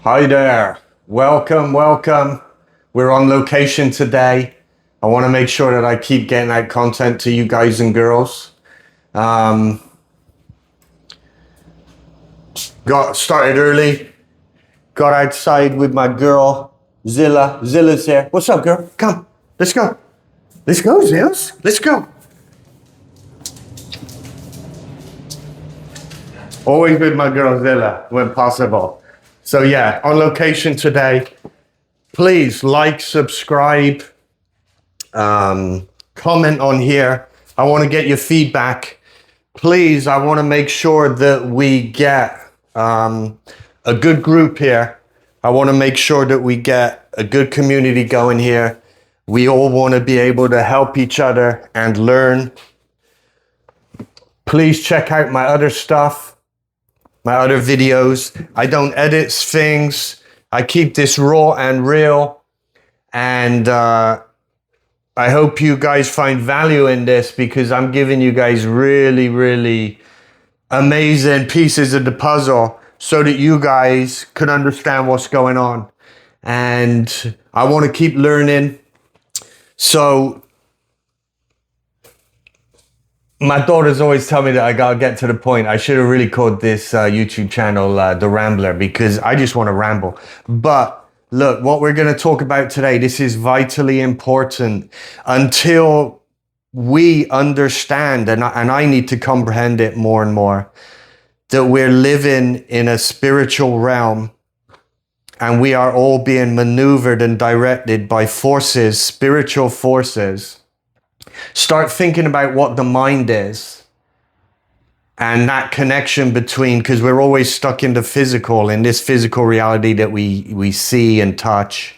Hi there. Welcome, welcome. We're on location today. I want to make sure that I keep getting out content to you guys and girls. Got started early. Got outside with my girl, Zilla. Zilla's here. What's up, girl? Come. Let's go. Let's go, Zills. Let's go. Always with my girl, Zilla, when possible. So yeah, on location today. Please like, subscribe, comment on here. I want to get your feedback. Please, I want to make sure that we get a good group here. I want to make sure that we get a good community going here. We all want to be able to help each other and learn. Please check out my other stuff, my other videos. I don't edit things. I keep this raw and real. And I hope you guys find value in this, because I'm giving you guys really, really amazing pieces of the puzzle so that you guys could understand what's going on. And I want to keep learning. So my daughters always tell me that I gotta get to the point. I should have really called this YouTube channel The Rambler, because I just want to ramble. But look, what we're going to talk about today, this is vitally important until we understand, and I need to comprehend it more and more, that we're living in a spiritual realm and we are all being maneuvered and directed by forces, spiritual forces. Start thinking about what the mind is and that connection between, because we're always stuck in the physical, in this physical reality that we see and touch,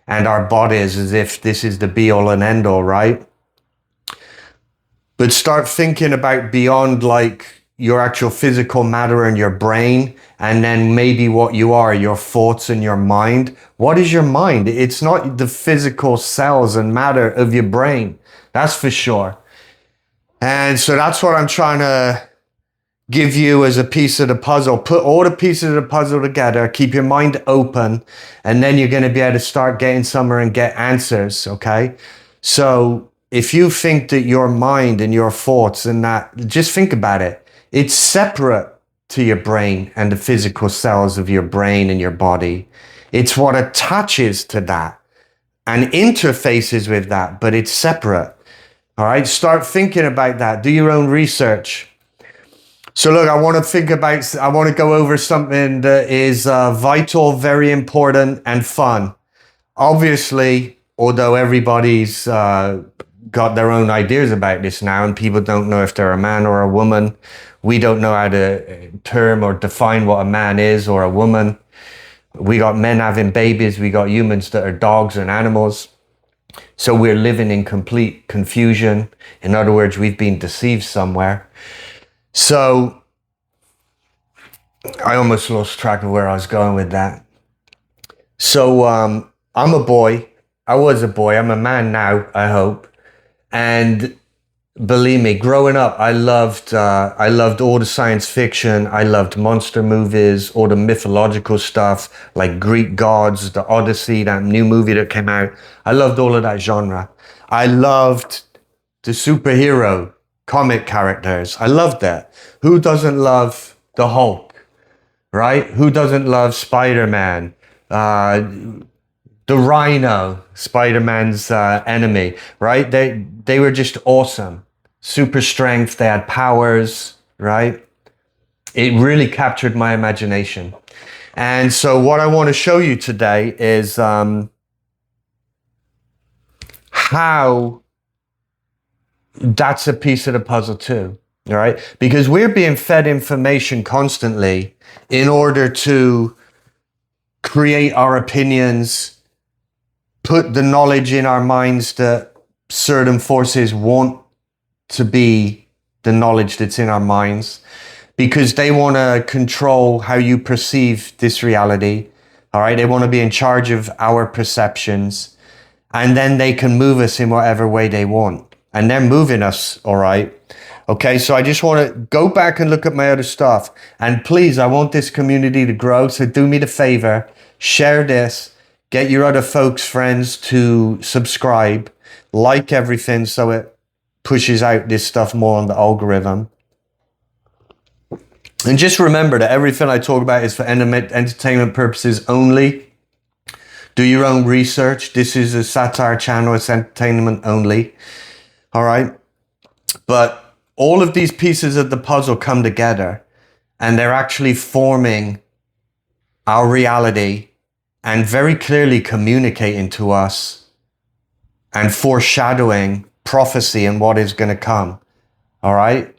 and our bodies as if this is the be all and end all, right? But start thinking about beyond like your actual physical matter and your brain, and then maybe what you are, your thoughts and your mind. What is your mind? It's not the physical cells and matter of your brain. That's for sure. And so that's what I'm trying to give you as a piece of the puzzle. Put all the pieces of the puzzle together, keep your mind open, and then you're going to be able to start getting somewhere and get answers, okay? So if you think that your mind and your thoughts and that, just think about it. It's separate to your brain and the physical cells of your brain and your body. It's what attaches to that and interfaces with that, but it's separate. All right, start thinking about that. Do your own research. So look, I want to go over something that is vital, very important, and fun. Obviously, although everybody's got their own ideas about this now, and people don't know if they're a man or a woman. We don't know how to term or define what a man is or a woman. We got men having babies. We got humans that are dogs and animals. So we're living in complete confusion. In other words, we've been deceived somewhere. So I almost lost track of where I was going with that. So I'm a boy. I was a boy. I'm a man now, I hope. And believe me, growing up, I loved all the science fiction. I loved monster movies, all the mythological stuff, like Greek gods, the Odyssey, that new movie that came out. I loved all of that genre. I loved the superhero comic characters. I loved that. Who doesn't love the Hulk, right? Who doesn't love Spider-Man? The Rhino, Spider-Man's enemy, right? They were just awesome. Super strength, they had powers, right? It really captured my imagination. And so what I want to show you today is how that's a piece of the puzzle too, all right? Because we're being fed information constantly in order to create our opinions, put the knowledge in our minds that certain forces want to be the knowledge that's in our minds, because they want to control how you perceive this reality. All right. They want to be in charge of our perceptions, and then they can move us in whatever way they want. And they're moving us. All right. Okay, so I just want to go back and look at my other stuff. And please, I want this community to grow. So do me the favor, share this, get your other folks, friends to subscribe, like everything so it pushes out this stuff more on the algorithm. And just remember that everything I talk about is for entertainment purposes only. Do your own research. This is a satire channel. It's entertainment only. All right. But all of these pieces of the puzzle come together and they're actually forming our reality and very clearly communicating to us and foreshadowing prophecy and what is going to come. All right.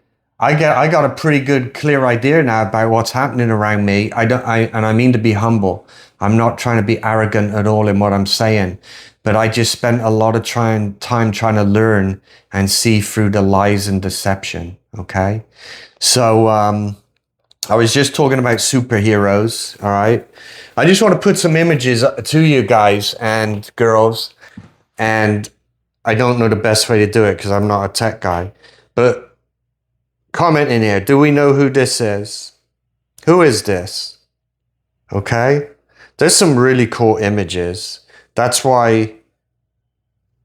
I got a pretty good, clear idea now about what's happening around me. And I mean to be humble. I'm not trying to be arrogant at all in what I'm saying, but I just spent a lot of time trying to learn and see through the lies and deception. Okay. So, I was just talking about superheroes. All right. I just want to put some images to you guys and girls. And I don't know the best way to do it because I'm not a tech guy, but comment in here. Do we know who this is? Who is this? Okay. There's some really cool images. That's why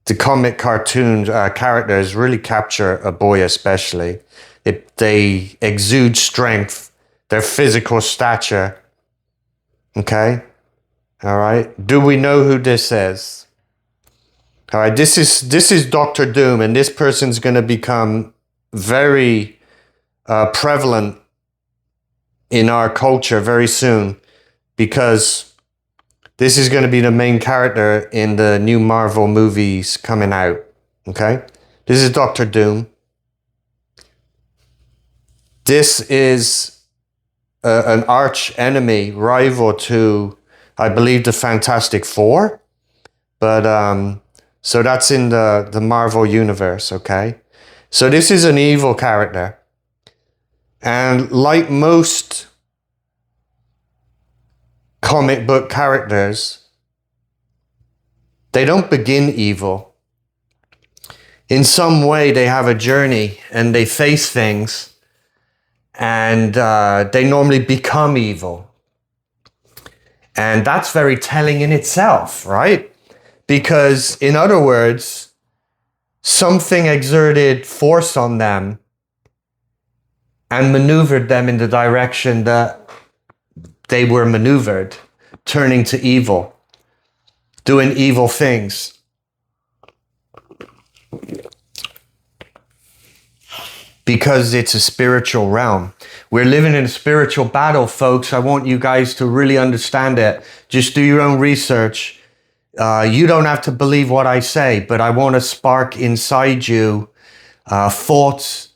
the comic cartoon characters really capture a boy especially. They exude strength, their physical stature. Okay. All right. Do we know who this is? All right. This is Dr. Doom, and this person's going to become very prevalent in our culture very soon because this is going to be the main character in the new Marvel movies coming out. Okay. This is Dr. Doom. This is an arch enemy rival to, I believe, the Fantastic Four. But so that's in the Marvel universe. Okay. So this is an evil character. And like most comic book characters, they don't begin evil. In some way, they have a journey and they face things and they normally become evil. And that's very telling in itself, right? Because in other words, something exerted force on them and maneuvered them in the direction that they were maneuvered, turning to evil, doing evil things. Because it's a spiritual realm. We're living in a spiritual battle, folks. I want you guys to really understand it. Just do your own research. You don't have to believe what I say, but I want to spark inside you thoughts,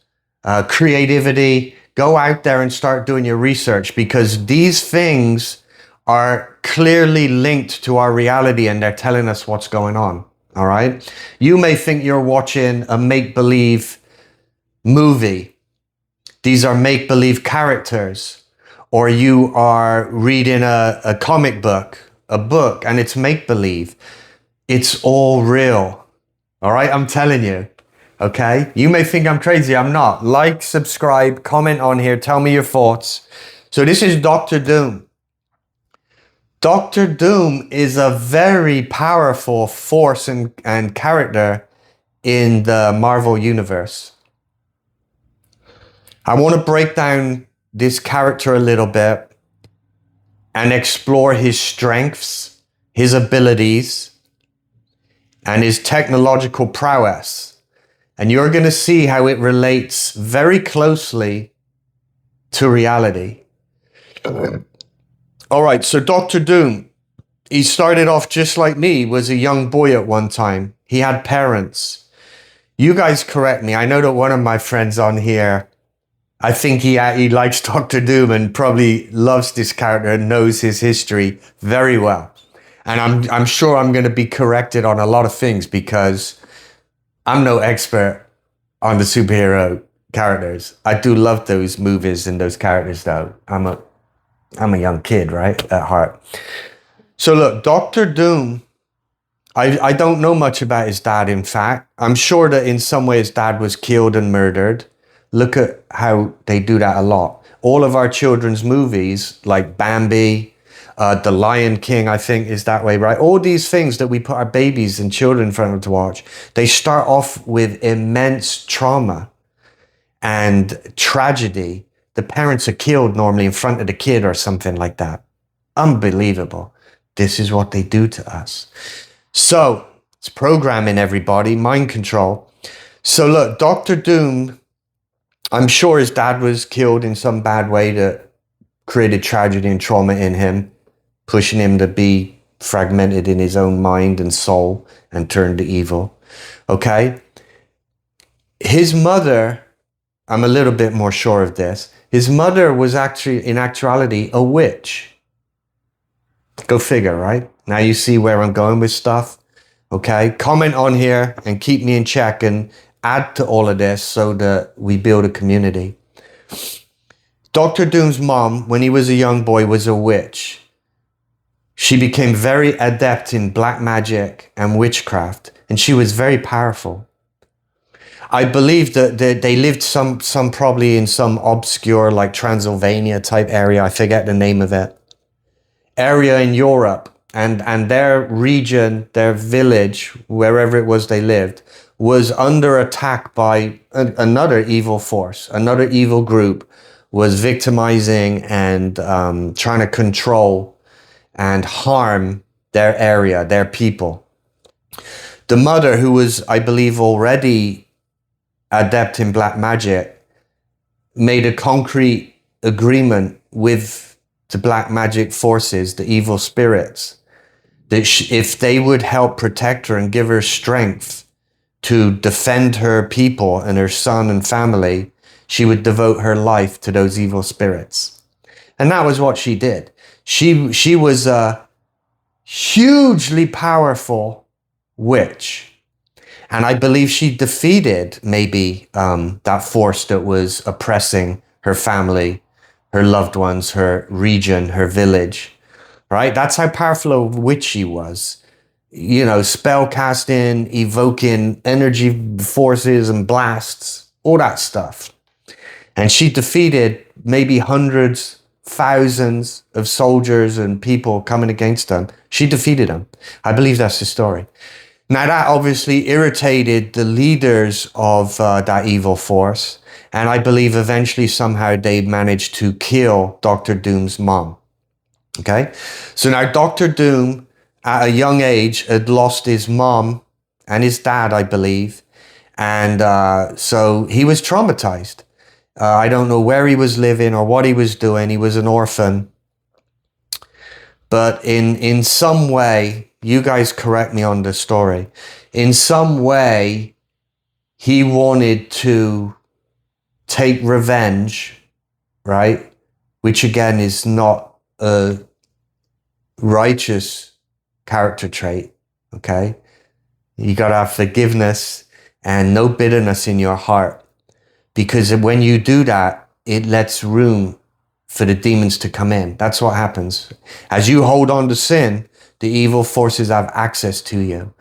creativity. Go out there and start doing your research because these things are clearly linked to our reality and they're telling us what's going on. All right. You may think you're watching a make-believe movie. These are make-believe characters, or you are reading a comic book, a book, and it's make-believe. It's all real. All right. I'm telling you. Okay, you may think I'm crazy. I'm not. Like, subscribe, comment on here. Tell me your thoughts. So this is Dr. Doom. Dr. Doom is a very powerful force and character in the Marvel universe. I want to break down this character a little bit and explore his strengths, his abilities, and his technological prowess. And you're going to see how it relates very closely to reality. All right, so Dr. Doom, he started off just like me, was a young boy at one time. He had parents. You guys correct me. I know that one of my friends on here, I think he likes Dr. Doom and probably loves this character and knows his history very well. And I'm sure I'm going to be corrected on a lot of things because I'm no expert on the superhero characters. I do love those movies and those characters though. I'm a young kid, right, at heart. So look, Dr. Doom, I don't know much about his dad, in fact. I'm sure that in some way his dad was killed and murdered. Look at how they do that a lot. All of our children's movies, like Bambi, The Lion King, I think is that way, right? All these things that we put our babies and children in front of to watch, they start off with immense trauma and tragedy. The parents are killed normally in front of the kid or something like that. Unbelievable. This is what they do to us. So it's programming, everybody, mind control. So look, Dr. Doom, I'm sure his dad was killed in some bad way that created tragedy and trauma in him, pushing him to be fragmented in his own mind and soul and turn to evil. Okay? His mother, I'm a little bit more sure of this. His mother was actually, in actuality, a witch. Go figure, right? Now you see where I'm going with stuff. Okay? Comment on here and keep me in check and add to all of this so that we build a community. Dr. Doom's mom, when he was a young boy, was a witch. She became very adept in black magic and witchcraft, and she was very powerful. I believe that they lived some probably in some obscure, like Transylvania type area, I forget the name of it, area in Europe, and their region, their village, wherever it was they lived, was under attack by another evil force. Another evil group was victimizing and trying to control and harm their area, their people. The mother, who was, I believe, already adept in black magic, made a concrete agreement with the black magic forces, the evil spirits, that if they would help protect her and give her strength to defend her people and her son and family, she would devote her life to those evil spirits. And that was what she did. She was a hugely powerful witch. And I believe she defeated maybe that force that was oppressing her family, her loved ones, her region, her village, right? That's how powerful a witch she was. You know, spell casting, evoking energy forces and blasts, all that stuff. And she defeated maybe hundreds, thousands of soldiers and people coming against them. She defeated them. I believe that's the story. Now that obviously irritated the leaders of that evil force. And I believe eventually somehow they managed to kill Dr. Doom's mom. Okay? So now Dr. Doom, at a young age, had lost his mom and his dad, I believe. And so he was traumatized. I don't know where he was living or what he was doing. He was an orphan. But in some way, you guys correct me on the story, in some way, he wanted to take revenge, right? Which again is not a righteous character trait, okay? You got to have forgiveness and no bitterness in your heart. Because when you do that, it lets room for the demons to come in. That's what happens. As you hold on to sin, the evil forces have access to you.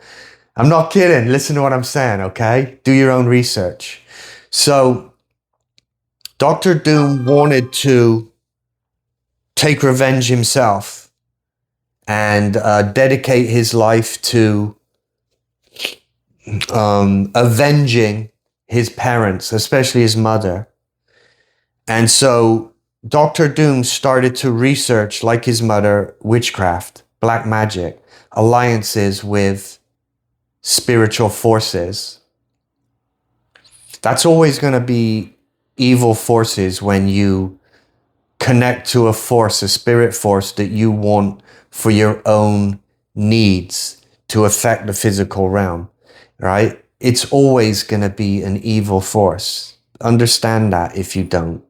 I'm not kidding. Listen to what I'm saying, okay? Do your own research. So, Dr. Doom wanted to take revenge himself and dedicate his life to avenging his parents, especially his mother. And so Dr. Doom started to research, like his mother, witchcraft, black magic, alliances with spiritual forces. That's always going to be evil forces when you connect to a force, a spirit force that you want for your own needs to affect the physical realm, right? It's always going to be an evil force. Understand that if you don't.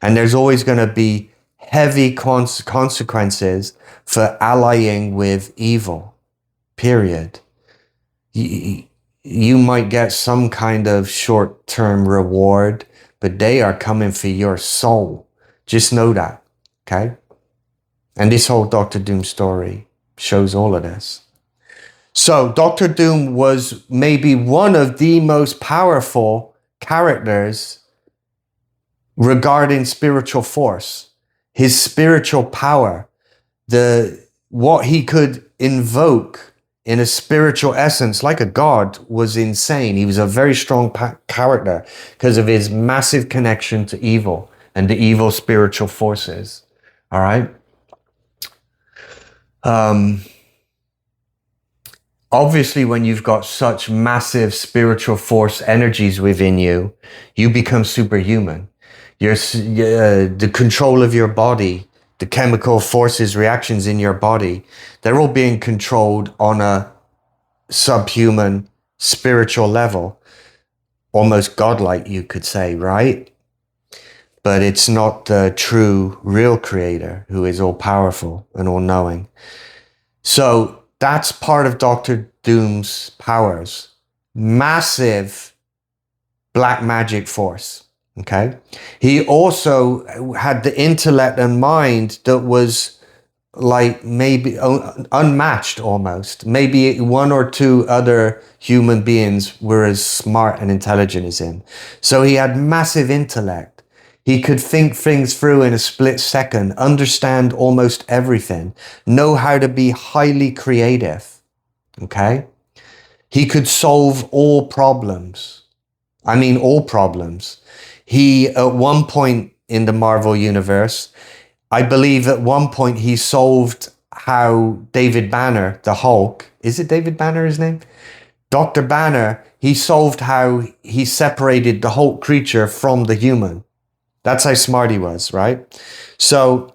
And there's always going to be heavy consequences for allying with evil, period. You might get some kind of short-term reward, but they are coming for your soul. Just know that, okay? And this whole Dr. Doom story shows all of this. So Dr. Doom was maybe one of the most powerful characters regarding spiritual force, his spiritual power, what he could invoke in a spiritual essence like a god was insane. He was a very strong character because of his massive connection to evil and the evil spiritual forces. All right. Obviously, when you've got such massive spiritual force energies within you, you become superhuman. The control of your body, the chemical forces, reactions in your body, they're all being controlled on a subhuman spiritual level, almost godlike, you could say, right? But it's not the true, real creator who is all powerful and all knowing. So that's part of Dr. Doom's powers. Massive black magic force. Okay. He also had the intellect and mind that was like maybe unmatched almost. Maybe one or two other human beings were as smart and intelligent as him. So he had massive intellect. He could think things through in a split second, understand almost everything, know how to be highly creative. Okay. He could solve all problems. I mean, all problems. He, at one point in the Marvel universe, I believe at one point he solved how David Banner, the Hulk, is it David Banner his name? Dr. Banner, he solved how he separated the Hulk creature from the human. That's how smart he was, right? So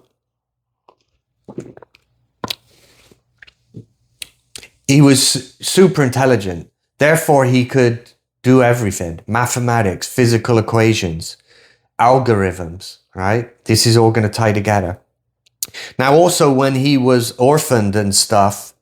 he was super intelligent. Therefore, he could do everything. Mathematics, physical equations, algorithms, right? This is all going to tie together. Now, also when he was orphaned and stuff,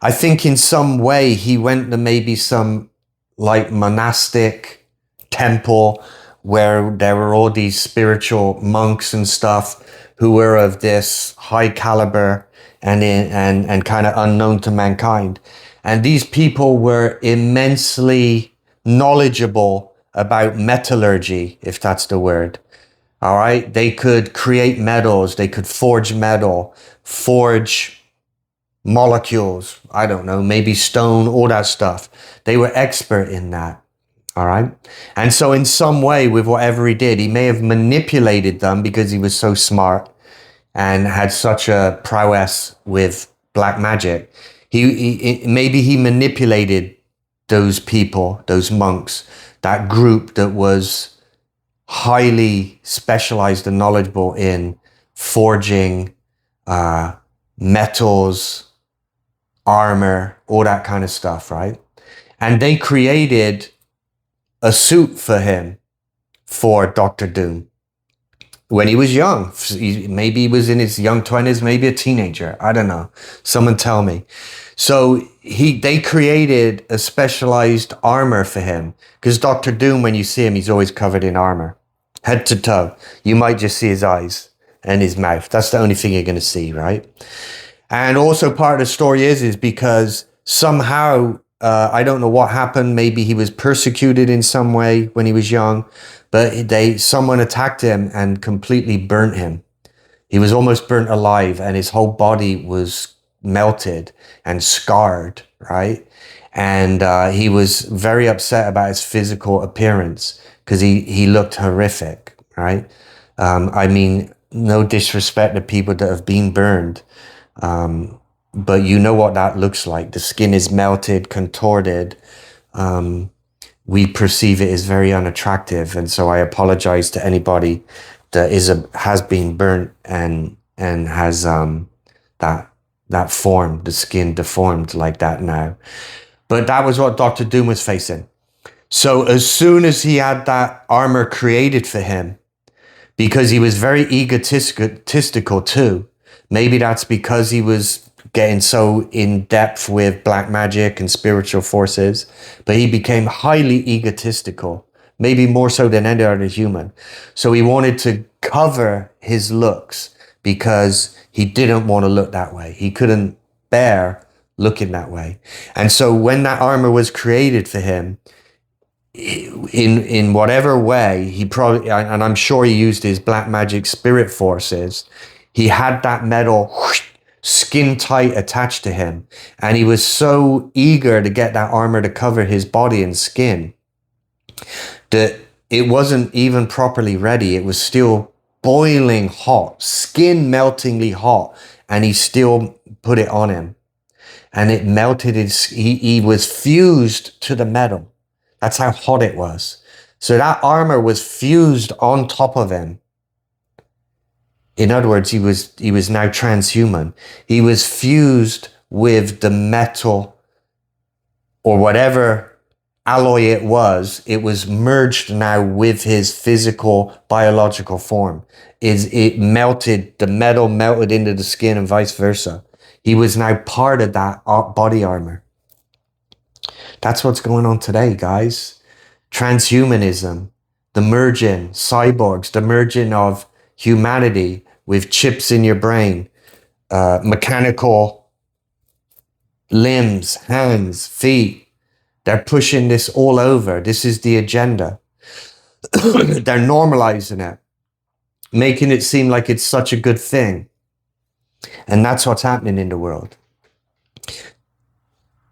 I think in some way he went to maybe some like monastic temple where there were all these spiritual monks and stuff who were of this high caliber and kind of unknown to mankind. And these people were immensely knowledgeable about metallurgy, if that's the word. All right. They could create metals. They could forge metal, forge molecules. I don't know, maybe stone, all that stuff. They were expert in that. All right. And so in some way, with whatever he did, he may have manipulated them because he was so smart and had such a prowess with black magic. Maybe he manipulated those people, those monks, that group that was highly specialized and knowledgeable in forging metals, armor, all that kind of stuff, right? And they created a suit for him, for Dr. Doom, when he was young. Maybe he was in his young 20s, maybe a teenager. I don't know. Someone tell me. So they created a specialized armor for him, because Dr. Doom, when you see him, he's always covered in armor, head to toe. You might just see his eyes and his mouth. That's the only thing you're going to see, right? And also part of the story is because somehow, I don't know what happened. Maybe he was persecuted in some way when he was young, but someone attacked him and completely burnt him. He was almost burnt alive and his whole body was melted and scarred, right? And he was very upset about his physical appearance because he looked horrific, right? I mean, no disrespect to people that have been burned, but you know what that looks like. The skin is melted, contorted. We perceive it as very unattractive. And so I apologize to anybody that has been burnt and has that form, the skin deformed like that now. But that was what Dr. Doom was facing. So as soon as he had that armor created for him, because he was very egotistical too, maybe that's because he was getting so in depth with black magic and spiritual forces, but he became highly egotistical, maybe more so than any other human. So he wanted to cover his looks because he didn't want to look that way. He couldn't bear looking that way. And so when that armor was created for him, in whatever way, he probably, and I'm sure he used his black magic spirit forces, he had that metal skin tight attached to him. And he was so eager to get that armor to cover his body and skin that it wasn't even properly ready. It was still boiling hot, skin meltingly hot. And he still put it on him. And it melted his, he was fused to the metal. That's how hot it was. So that armor was fused on top of him. In other words, he was now transhuman. He was fused with the metal or whatever alloy it was. It was merged now with his physical, biological form. It melted, the metal melted into the skin and vice versa. He was now part of that body armor. That's what's going on today, guys. Transhumanism, the merging, cyborgs, the merging of humanity with chips in your brain, mechanical limbs, hands, feet. They're pushing this all over. This is the agenda. They're normalizing it, making it seem like it's such a good thing. And that's what's happening in the world.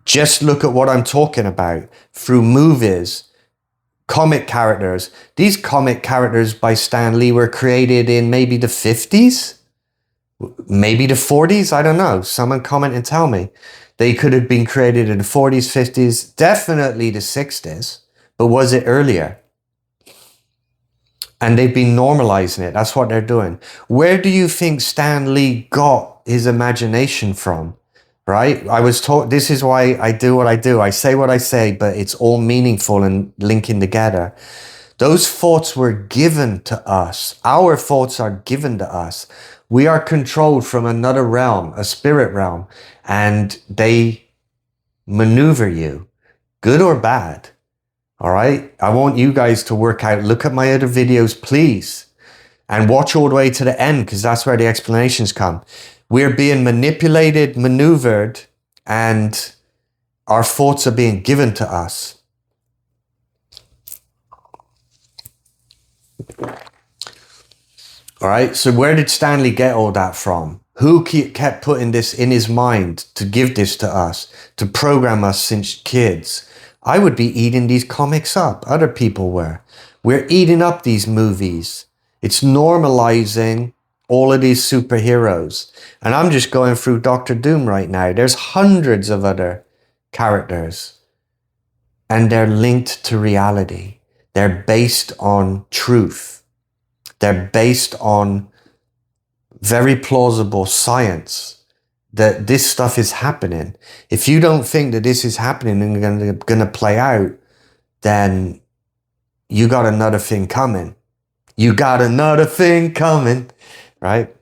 Just look at what I'm talking about through movies, comic characters. These comic characters by Stan Lee were created in maybe the 50s, maybe the 40s. I don't know. Someone comment and tell me. They could have been created in the 40s, 50s, definitely the 60s. But was it earlier? And they've been normalizing it. That's what they're doing. Where do you think Stan Lee got his imagination from? Right? I was taught, this is why I do what I do. I say what I say, but it's all meaningful and linking together. Those thoughts were given to us. Our thoughts are given to us. We are controlled from another realm, a spirit realm, and they maneuver you, good or bad. All right? I want you guys to work out. Look at my other videos, please, and watch all the way to the end, because that's where the explanations come. We're being manipulated, maneuvered, and our thoughts are being given to us. All right, so where did Stanley get all that from? Who kept putting this in his mind to give this to us, to program us since kids? I would be eating these comics up. Other people were. We're eating up these movies. It's normalizing all of these superheroes. And I'm just going through Dr. Doom right now. There's hundreds of other characters. And they're linked to reality. They're based on truth. They're based on very plausible science that this stuff is happening. If you don't think that this is happening and going to play out, then you got another thing coming. You got another thing coming. Right?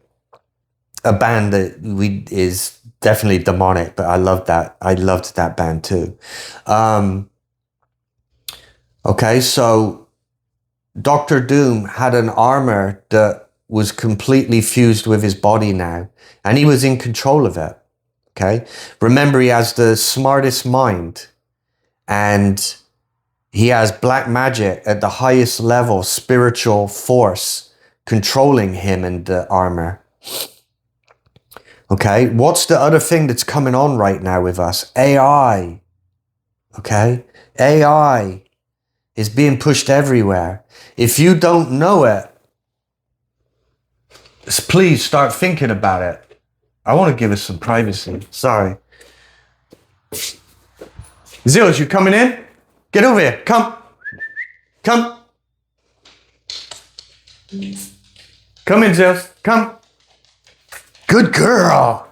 A band that is definitely demonic, but I love that. I loved that band too. Okay, so Dr. Doom had an armor that was completely fused with his body now, and he was in control of it. Okay, remember, he has the smartest mind, and he has black magic at the highest level, spiritual force controlling him and the armor. Okay, what's the other thing that's coming on right now with us? AI. Okay, AI is being pushed everywhere. If you don't know it, please start thinking about it. I want to give us some privacy. Sorry. Zills, you coming in? Get over here. Come. Come. Come in, Zills. Come. Good girl.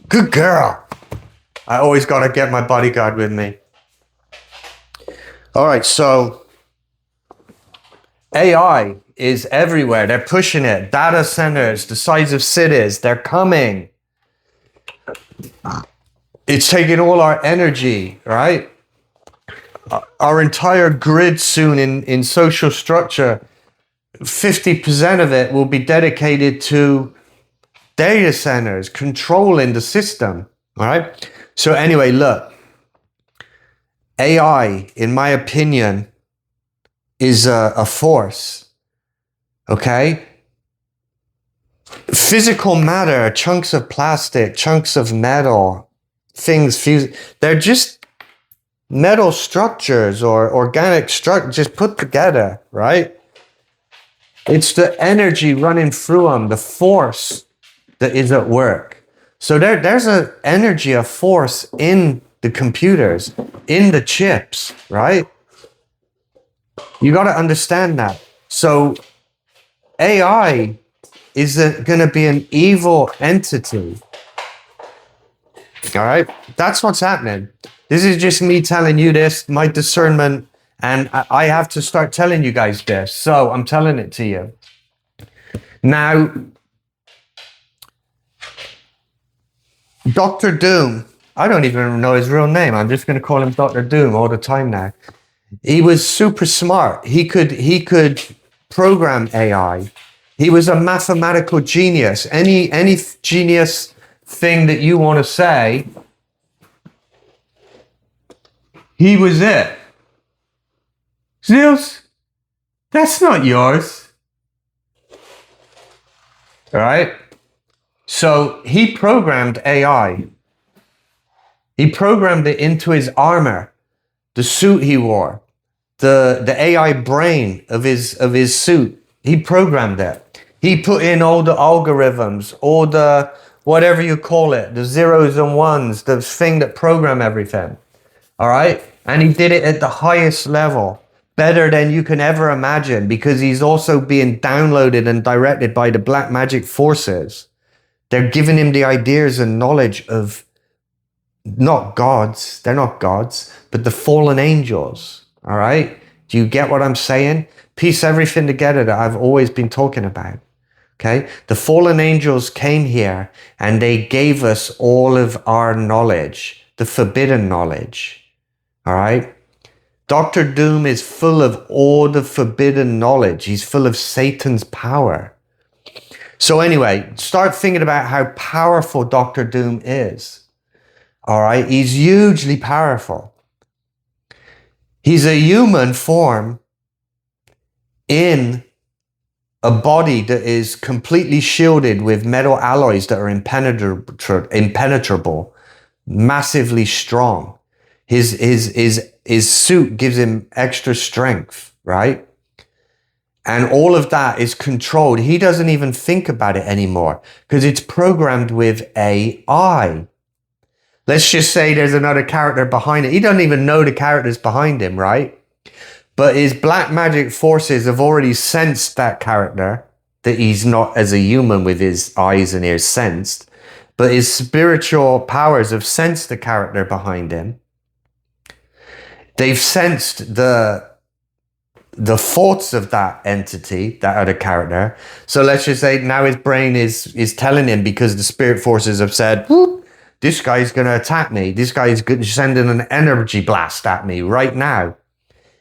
Good girl. I always got to get my bodyguard with me. All right, so AI is everywhere. They're pushing it. Data centers, the size of cities, they're coming. It's taking all our energy, right? Our entire grid soon in social structure, 50% of it will be dedicated to data centers controlling the system. All right. So anyway, look, AI, in my opinion, is a force, okay? Physical matter, chunks of plastic, chunks of metal, things fuse, they're just metal structures or organic structures just put together, right? It's the energy running through them, the force that is at work. So there's an energy, a force in the computers, in the chips, right? You got to understand that. So AI is going to be an evil entity. All right. That's what's happening. This is just me telling you this, my discernment. And I have to start telling you guys this. So I'm telling it to you. Now, Dr. Doom, I don't even know his real name. I'm just going to call him Dr. Doom all the time now. He was super smart. He could program AI. He was a mathematical genius. Any genius thing that you want to say, he was it. Zeus, that's not yours. All right? So he programmed AI. He programmed it into his armor, the suit he wore, the AI brain of his suit. He programmed it. He put in all the algorithms, all the whatever you call it, the zeros and ones, the thing that program everything. All right? And he did it at the highest level, better than you can ever imagine, because he's also being downloaded and directed by the black magic forces. They're giving him the ideas and knowledge of not gods, they're not gods, but the fallen angels. All right? Do you get what I'm saying? Piece everything together that I've always been talking about. Okay? The fallen angels came here and they gave us all of our knowledge, the forbidden knowledge. All right? Dr. Doom is full of all the forbidden knowledge. He's full of Satan's power. So anyway, start thinking about how powerful Dr. Doom is. All right? He's hugely powerful. He's a human form in a body that is completely shielded with metal alloys that are impenetrable, massively strong. His suit gives him extra strength, right? And all of that is controlled. He doesn't even think about it anymore because it's programmed with AI. Let's just say there's another character behind it. He doesn't even know the character's behind him, right? But his black magic forces have already sensed that character, that he's not as a human with his eyes and ears sensed, but his spiritual powers have sensed the character behind him. They've sensed the thoughts of that entity, that other character. So let's just say now his brain is telling him, because the spirit forces have said, this guy's going to attack me. This guy's sending an energy blast at me right now.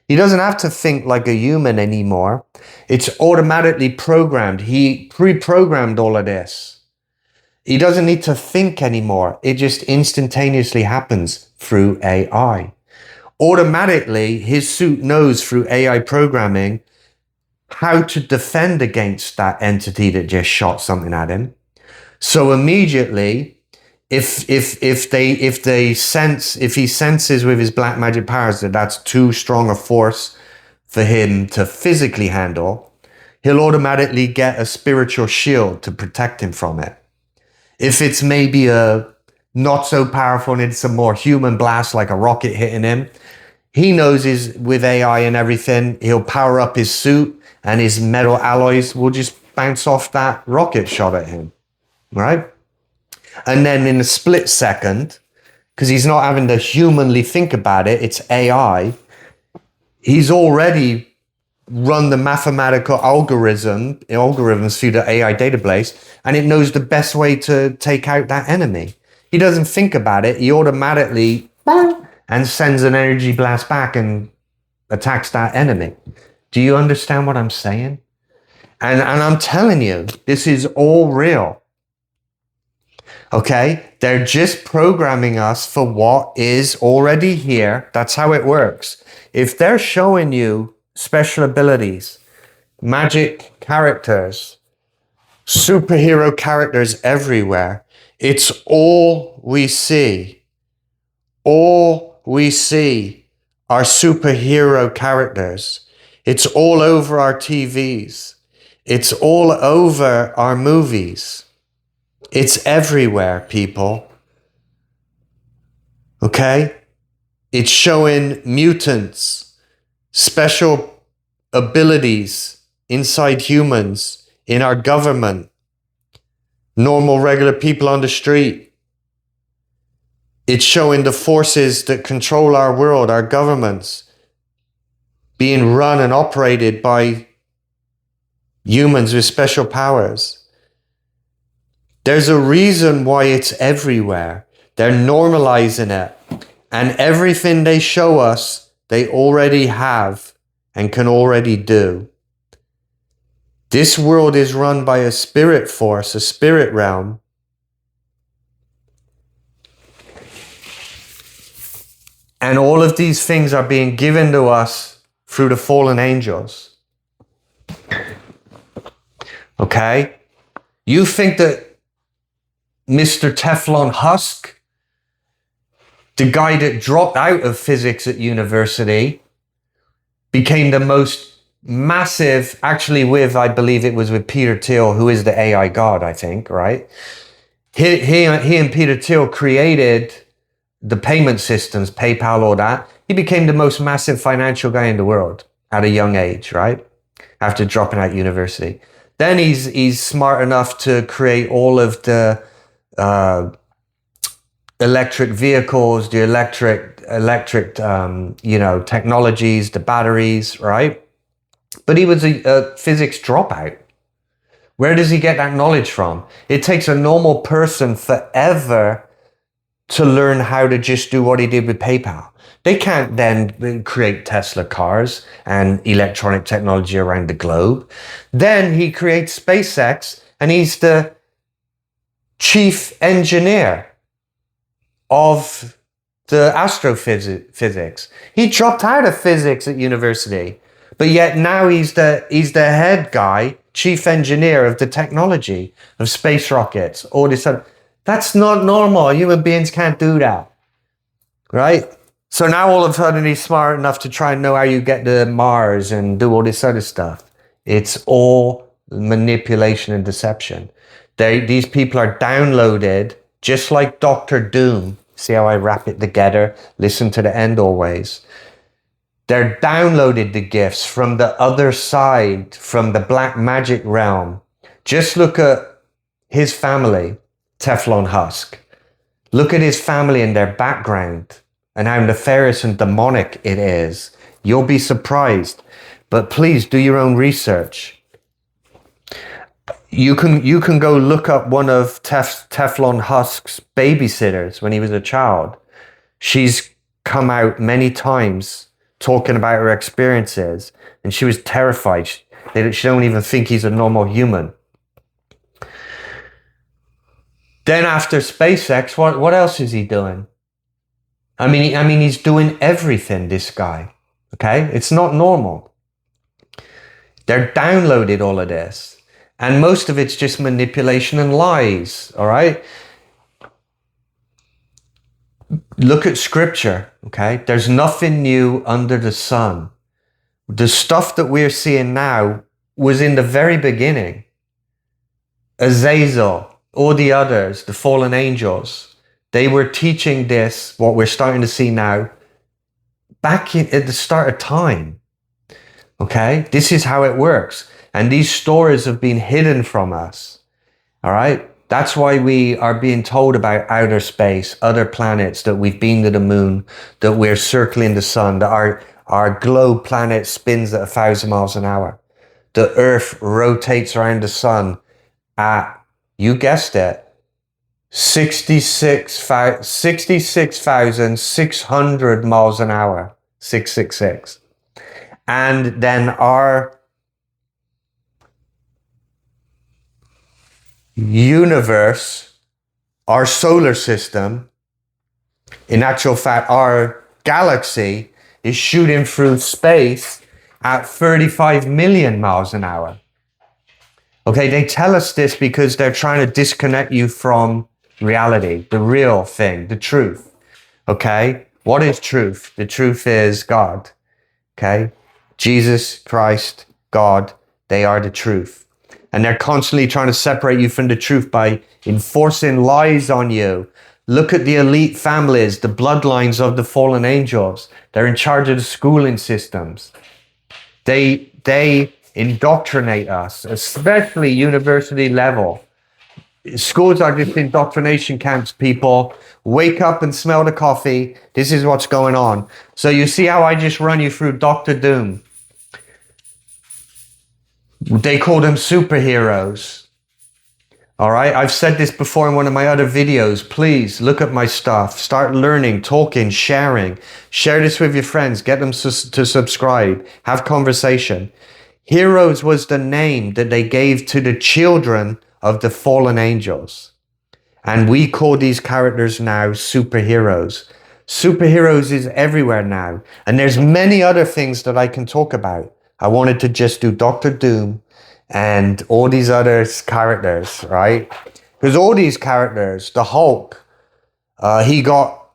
He doesn't have to think like a human anymore. It's automatically programmed. He pre-programmed all of this. He doesn't need to think anymore. It just instantaneously happens through AI. Automatically, his suit knows through AI programming how to defend against that entity that just shot something at him. So immediately, if he senses with his black magic powers that that's too strong a force for him to physically handle, he'll automatically get a spiritual shield to protect him from it. If it's maybe a not so powerful and it's a more human blast, like a rocket hitting him, he knows with AI and everything, he'll power up his suit and his metal alloys will just bounce off that rocket shot at him, right? And then in a split second, because he's not having to humanly think about it, it's AI, he's already run the mathematical algorithms through the AI database, and it knows the best way to take out that enemy. He doesn't think about it. He automatically and sends an energy blast back and attacks that enemy. Do you understand what I'm saying? And I'm telling you, this is all real. Okay? They're just programming us for what is already here. That's how it works. If they're showing you special abilities, magic characters, superhero characters everywhere, it's all we see. All we see are superhero characters. It's all over our TVs. It's all over our movies. It's everywhere, people. Okay? It's showing mutants, special abilities inside humans, in our government, normal, regular people on the street. It's showing the forces that control our world, our governments, being run and operated by humans with special powers. There's a reason why it's everywhere. They're normalizing it. And everything they show us, they already have and can already do. This world is run by a spirit force, a spirit realm. And all of these things are being given to us through the fallen angels. Okay? You think that Mr. Teflon Husk, the guy that dropped out of physics at university, became the most massive, actually with, I believe it was with Peter Thiel, who is the AI god, I think, right? He and Peter Thiel created the payment systems, PayPal, all that. He became the most massive financial guy in the world at a young age, right? After dropping out university. Then he's smart enough to create all of the electric vehicles, the electric technologies, the batteries, right? But he was a physics dropout. Where does he get that knowledge from? It takes a normal person forever to learn how to just do what he did with PayPal. They can't then create Tesla cars and electronic technology around the globe. Then he creates SpaceX, and he's the chief engineer of the astrophysics. He dropped out of physics at university, but yet now he's the head guy, chief engineer of the technology of space rockets, all this stuff. That's not normal. Human beings can't do that, right? So now all of a sudden he's smart enough to try and know how you get to Mars and do all this other stuff. It's all manipulation and deception. These people are downloaded, just like Doctor Doom. See how I wrap it together? Listen to the end always. They're downloaded the gifts from the other side, from the black magic realm. Just look at his family, Teflon Husk. Look at his family and their background and how nefarious and demonic it is. You'll be surprised. But please do your own research. You can go look up one of Teflon Husk's babysitters when he was a child. She's come out many times talking about her experiences, and she was terrified. She don't even think he's a normal human. Then after SpaceX, what else is he doing? I mean, he's doing everything, this guy. Okay? It's not normal. They're downloaded all of this. And most of it's just manipulation and lies, all right? Look at scripture, okay? There's nothing new under the sun. The stuff that we're seeing now was in the very beginning. Azazel, all the others, the fallen angels, they were teaching this, what we're starting to see now, back at the start of time. Okay? This is how it works. And these stories have been hidden from us. All right? That's why we are being told about outer space, other planets, that we've been to the moon, that we're circling the sun, that our globe planet spins at 1,000 miles an hour. The Earth rotates around the sun at, you guessed it, 66,600 miles an hour. 666. And then our universe our solar system, in actual fact, our galaxy is shooting through space at 35 million miles an hour. Okay, they tell us this because they're trying to disconnect you from reality, the real thing, the truth. Okay, what is truth? The truth is God. Okay, Jesus Christ, God, they are the truth. And they're constantly trying to separate you from the truth by enforcing lies on you. Look at the elite families, the bloodlines of the fallen angels. They're in charge of the schooling systems. They indoctrinate us, especially university level. Schools are just indoctrination camps, people. Wake up and smell the coffee. This is what's going on. So you see how I just run you through Dr. Doom. They call them superheroes. All right, I've said this before in one of my other videos. Please look at my stuff. Start learning, talking, sharing. Share this with your friends. Get them to subscribe. Have conversation. Heroes was the name that they gave to the children of the fallen angels. And we call these characters now superheroes. Superheroes is everywhere now. And there's many other things that I can talk about. I wanted to just do Dr. Doom and all these other characters, right? Because all these characters, the Hulk, he got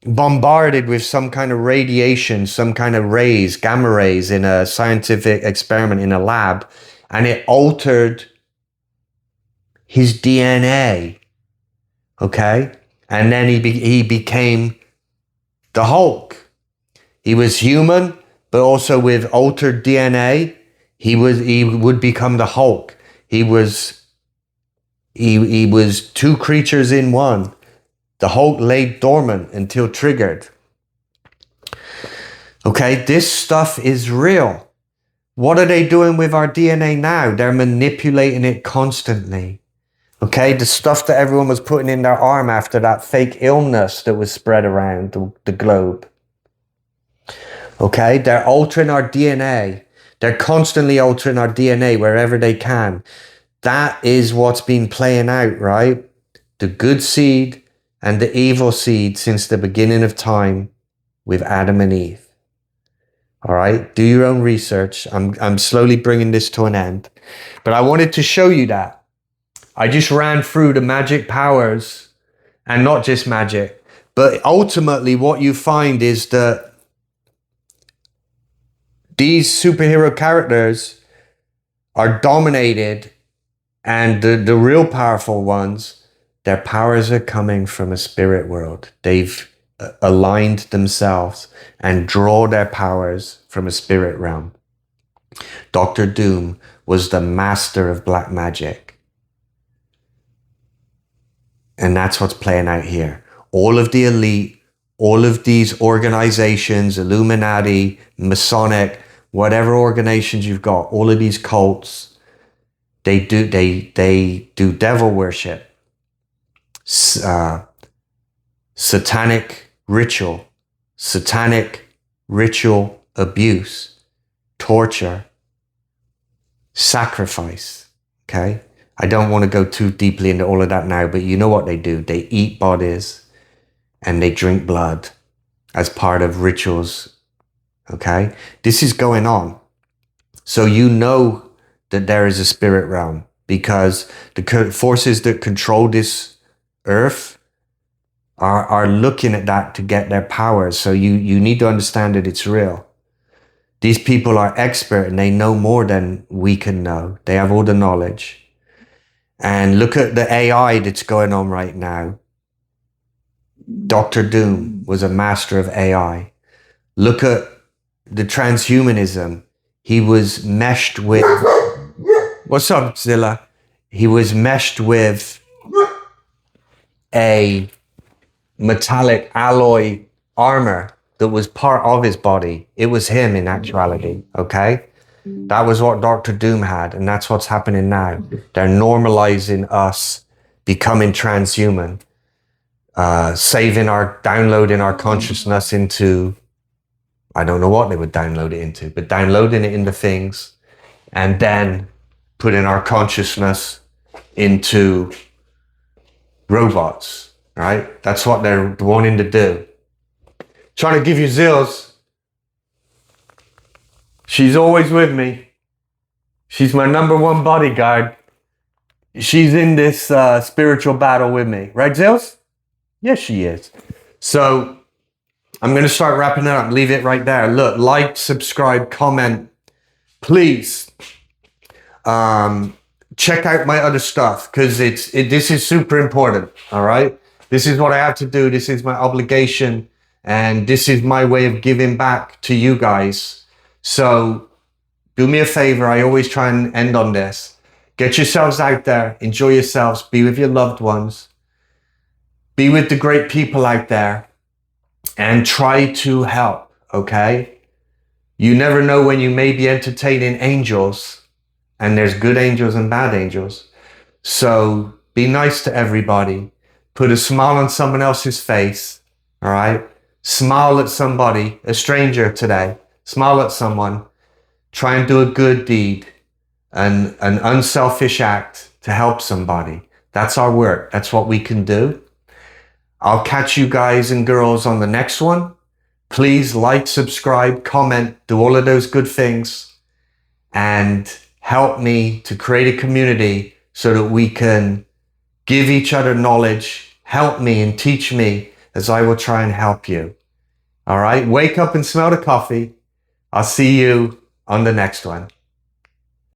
bombarded with some kind of radiation, some kind of rays, gamma rays in a scientific experiment in a lab, and it altered his DNA, okay? And then he became the Hulk. He was human, but also with altered DNA, he would become the Hulk. He was two creatures in one. The Hulk lay dormant until triggered. Okay, this stuff is real. What are they doing with our DNA now? They're manipulating it constantly. Okay, the stuff that everyone was putting in their arm after that fake illness that was spread around the globe. Okay, they're altering our DNA. They're constantly altering our DNA wherever they can. That is what's been playing out, right? The good seed and the evil seed since the beginning of time with Adam and Eve. All right, do your own research. I'm slowly bringing this to an end. But I wanted to show you that. I just ran through the magic powers, and not just magic, but ultimately what you find is that these superhero characters are dominated, and the real powerful ones, their powers are coming from a spirit world. They've aligned themselves and draw their powers from a spirit realm. Dr. Doom was the master of black magic. And that's what's playing out here. All of the elite, all of these organizations, Illuminati, Masonic, whatever organizations you've got, all of these cults, they do devil worship, satanic ritual abuse, torture, sacrifice, okay? I don't want to go too deeply into all of that now, but you know what they do. They eat bodies and they drink blood as part of rituals, okay? This is going on. So you know that there is a spirit realm because the forces that control this earth are looking at that to get their powers. So you need to understand that it's real. These people are expert and they know more than we can know. They have all the knowledge. And look at the AI that's going on right now. Dr. Doom was a master of AI. Look at the transhumanism. He was meshed with... What's up, Zilla? He was meshed with a metallic alloy armor that was part of his body. It was him in actuality, okay? That was what Dr. Doom had, and that's what's happening now. They're normalizing us becoming transhuman, downloading our consciousness into, I don't know what they would download it into, but downloading it into things, and then putting our consciousness into robots, right? That's what they're wanting to do. Trying to give you zills. She's always with me. She's my number one bodyguard. She's in this spiritual battle with me. Right, Zills? Yes, she is. So I'm going to start wrapping it up. Leave it right there. Look, like, subscribe, comment. Please check out my other stuff because this is super important. All right. This is what I have to do. This is my obligation. And this is my way of giving back to you guys. So do me a favor. I always try and end on this. Get yourselves out there. Enjoy yourselves. Be with your loved ones. Be with the great people out there. And try to help, okay? You never know when you may be entertaining angels. And there's good angels and bad angels. So be nice to everybody. Put a smile on someone else's face, all right? Smile at somebody, a stranger today. Smile at someone. Try and do a good deed, an unselfish act to help somebody. That's our work. That's what we can do. I'll catch you guys and girls on the next one. Please like, subscribe, comment, do all of those good things, and help me to create a community so that we can give each other knowledge, help me and teach me as I will try and help you. All right, wake up and smell the coffee. I'll see you on the next one.